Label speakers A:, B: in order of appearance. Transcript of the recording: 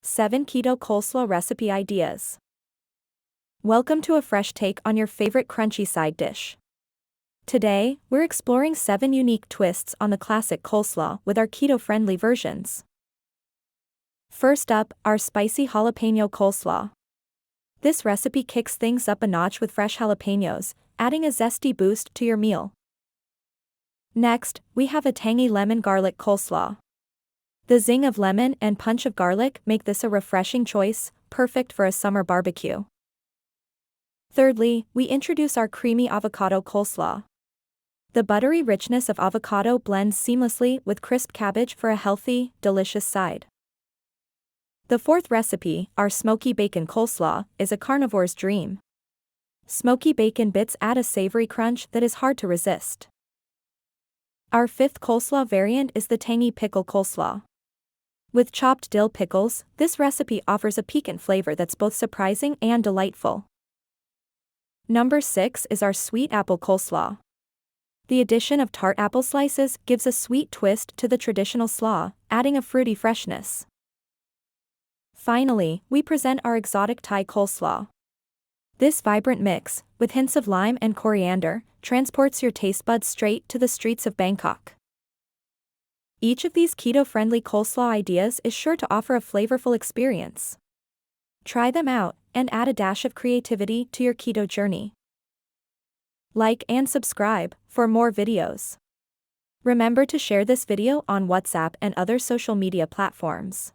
A: 7 Keto Coleslaw Recipe Ideas. Welcome to a fresh take on your favorite crunchy side dish. Today, we're exploring 7 unique twists on the classic coleslaw with our keto-friendly versions. First up, our spicy jalapeno coleslaw. This recipe kicks things up a notch with fresh jalapenos, adding a zesty boost to your meal. Next, we have a tangy lemon garlic coleslaw. The zing of lemon and punch of garlic make this a refreshing choice, perfect for a summer barbecue. Thirdly, we introduce our creamy avocado coleslaw. The buttery richness of avocado blends seamlessly with crisp cabbage for a healthy, delicious side. The fourth recipe, our smoky bacon coleslaw, is a carnivore's dream. Smoky bacon bits add a savory crunch that is hard to resist. Our fifth coleslaw variant is the tangy pickle coleslaw. With chopped dill pickles, this recipe offers a piquant flavor that's both surprising and delightful. Number 6 is our sweet apple coleslaw. The addition of tart apple slices gives a sweet twist to the traditional slaw, adding a fruity freshness. Finally, we present our exotic Thai coleslaw. This vibrant mix, with hints of lime and coriander, transports your taste buds straight to the streets of Bangkok. Each of these keto-friendly coleslaw ideas is sure to offer a flavorful experience. Try them out, and add a dash of creativity to your keto journey. Like and subscribe for more videos. Remember to share this video on WhatsApp and other social media platforms.